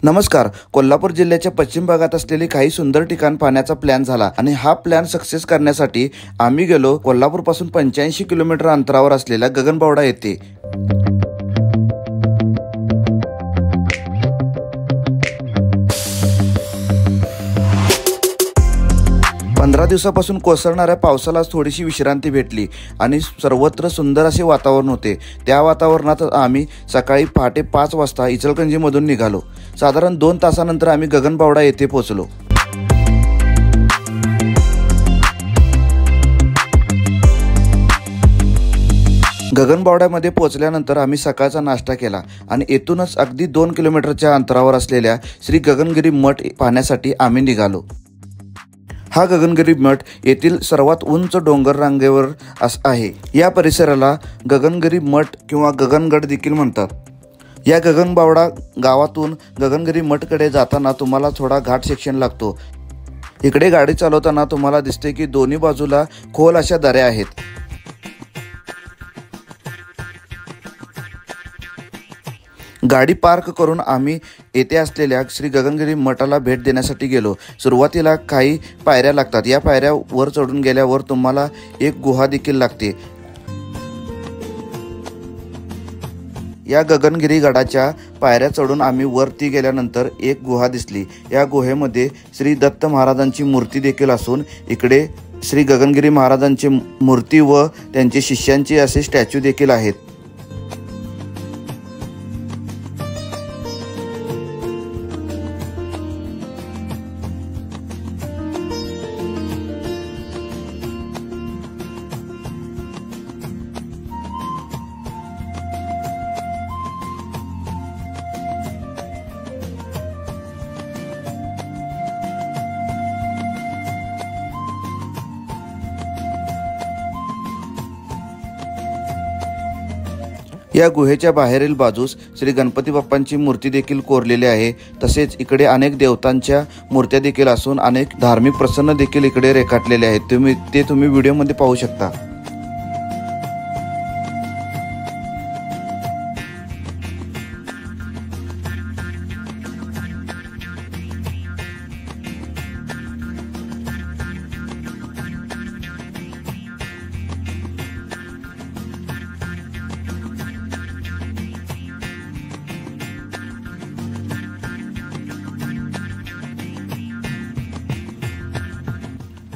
नमस्कार. कोल्हापूर जिल्ह्याच्या पश्चिम भागात असलेली काही सुंदर ठिकाण पाहण्याचा प्लॅन झाला आणि हा प्लॅन सक्सेस करण्यासाठी आम्ही गेलो कोल्हापूर पासून 85 किलोमीटर अंतरावर असलेल्या गगनबावडा येथे. 15 दिवसापासून कोसळणाऱ्या पावसाला थोडीशी विश्रांती भेटली आणि सर्वत्र सुंदर असे वातावरण होते. त्या वातावरणात आम्ही सकाळी पहाटे 5 वाजता इचलकरंजीमधून निघालो. साधारण 2 तासानंतर आम्ही गगनबावडा येथे पोहोचलो. गगनबावड्यामध्ये पोहोचल्यानंतर आम्ही सकाळचा नाश्ता केला आणि येथूनच अगदी 2 किलोमीटरच्या अंतरावर असलेल्या श्री गगनगिरी मठ पाहण्यासाठी आम्ही निघालो. हा गगनगिरी मठ येथील सर्वात उंच डोंगर रांगेवर आहे. या परिसराला गगनगिरी मठ किंवा गगनगड देखील म्हणतात. या गगनबावडा गावातून गगनगिरी मठकडे जाताना तुम्हाला थोडा घाट सेक्शन लागतो. इकडे गाडी चालवताना तुम्हाला दिसते की दोन्ही बाजूला खोल अशा दऱ्या आहेत. गाडी पार्क करून आम्ही येथे असलेल्या श्री गगनगिरी मठाला भेट देण्यासाठी गेलो. सुरुवातीला काही पायऱ्या लागतात. या पायऱ्या वर चढून गेल्यावर तुम्हाला एक गुहा देखील लागते. या गगनगिरी गडाच्या पायऱ्या चढून आम्ही वरती गेल्यानंतर एक गुहा दिसली. या गुहेमध्ये श्री दत्त महाराजांची मूर्ती देखील असून इकडे श्री गगनगिरी महाराजांची मूर्ती व त्यांचे शिष्यांचे असे स्टॅच्यू देखील आहेत. या गुहेच्या बाहेरील बाजूस श्री गणपती बाप्पांची मूर्ती देखील कोरलेली आहे. तसेच इकडे अनेक देवतांच्या मूर्त्या देखील असून अनेक धार्मिक प्रसंग देखील इकडे रेखाटलेले आहेत. तुम्ही व्हिडिओमध्ये पाहू शकता.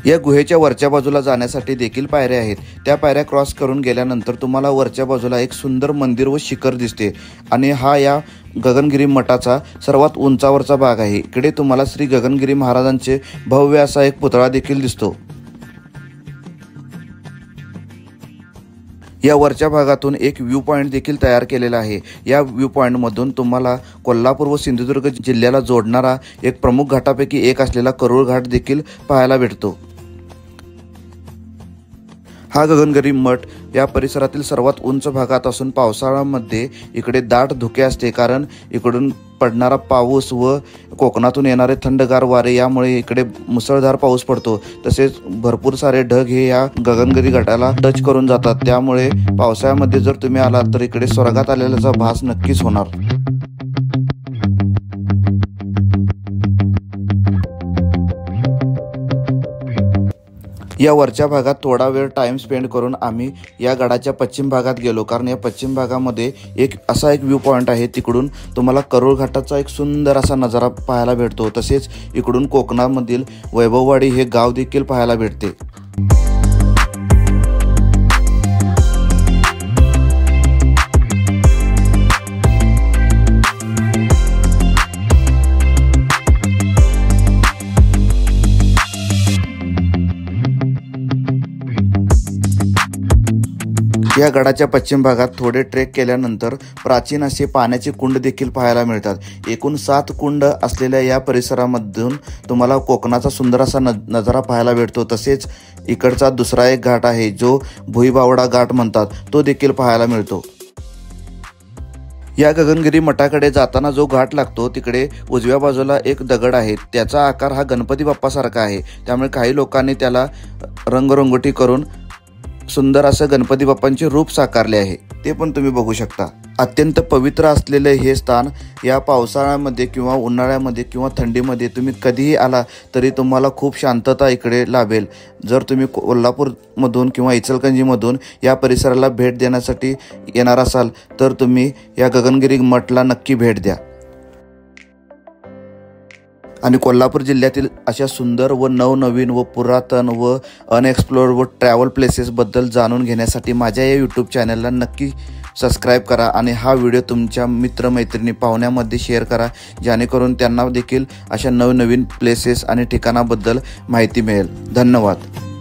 या गुहेच्या वरच्या बाजूला जाण्यासाठी देखील पायऱ्या आहेत. त्या पायऱ्या क्रॉस करून गेल्यानंतर तुम्हाला वरच्या बाजूला एक सुंदर मंदिर व शिखर दिसते आणि हा या गगनगिरी मठाचा सर्वात उंचावरचा भाग आहे. इकडे तुम्हाला श्री गगनगिरी महाराजांचे भव्य असा एक पुतळा देखील दिसतो. या वरच्या भागातून एक व्ह्यू पॉईंट देखील तयार केलेला आहे. या व्ह्यू पॉईंटमधून तुम्हाला कोल्हापूर व सिंधुदुर्ग जिल्ह्याला जोडणारा एक प्रमुख घाटापैकी एक असलेला करूळ घाट देखील पाहायला भेटतो. हा गगनगिरी मठ या परिसरातील सर्वात उंच भागात असून पावसाळ्यामध्ये इकडे दाट धुके असते, कारण इकडून पडणारा पाऊस व कोकणातून येणारे थंडगार वारे यामुळे इकडे मुसळधार पाऊस पडतो. तसेच भरपूर सारे ढग हे या गगनगिरी गडाला टच करून जातात. त्यामुळे पावसाळ्यामध्ये जर तुम्ही आलात तर इकडे स्वर्गात आलेल्याचा भास नक्कीच होणार. या वरच्या भागात थोडा वेळ टाइम स्पेंड करून आम्ही या गडाच्या पश्चिम भागात गेलो, कारण या पश्चिम भागामध्ये एक व्ह्यू पॉईंट आहे. तिकडून तुम्हाला करूळ घाटाचा एक सुंदर असा नजारा पाहायला भेटतो. तसेच इकडून कोकणामधील वैभववाडी हे गाव देखील पाहायला भेटते. या गडाच्या पश्चिम भागात थोडे ट्रेक केल्यानंतर प्राचीन असे पाण्याचे कुंड देखील पाहायला मिळतात. एकूण 7 कुंड असलेल्या या परिसरामधून तुम्हाला कोकणाचा सुंदर असा नजारा पाहायला भेटतो. तसेच इकडचा दुसरा एक घाट आहे जो भुईबावडा घाट म्हणतात, तो देखील पाहायला मिळतो. या गगनगिरी मठाकडे जाताना जो घाट लागतो तिकडे उजव्या बाजूला एक दगड आहे. त्याचा आकार हा गणपती बाप्पासारखा आहे. त्यामुळे काही लोकांनी त्याला रंगरंगोटी करून सुंदर असं गणपती बाप्पांचे रूप साकारले आहे, ते पण तुम्ही बघू शकता। अत्यंत पवित्र असलेले हे स्थान या पावसाळ्यामध्ये किंवा उन्हाळ्यामध्ये किंवा थंडीमध्ये तुम्ही कधीही आला तरी तुम्हाला खूप शांतता इकडे लाभेल। जर तुम्ही कोल्हापूरमधून किंवा इचलकरंजीमधून या परिसराला भेट देण्यासाठी येणार असाल तर तुम्ही या गगनगिरी मठला नक्की भेट द्या। आणि कोल्हापूर जिल्ह्यातील अशा सुंदर व नवनवीन व पुरातन व अनएक्सप्लोर्ड व ट्रॅव्हल प्लेसेसबद्दल जाणून घेण्यासाठी माझ्या या यूट्यूब चॅनलला नक्की सबस्क्राईब करा आणि हा व्हिडिओ तुमच्या मित्रमैत्रिणी पाहुण्यामध्ये शेअर करा, जेणेकरून त्यांना देखील अशा नवनवीन प्लेसेस आणि ठिकाणाबद्दल माहिती मिळेल। धन्यवाद।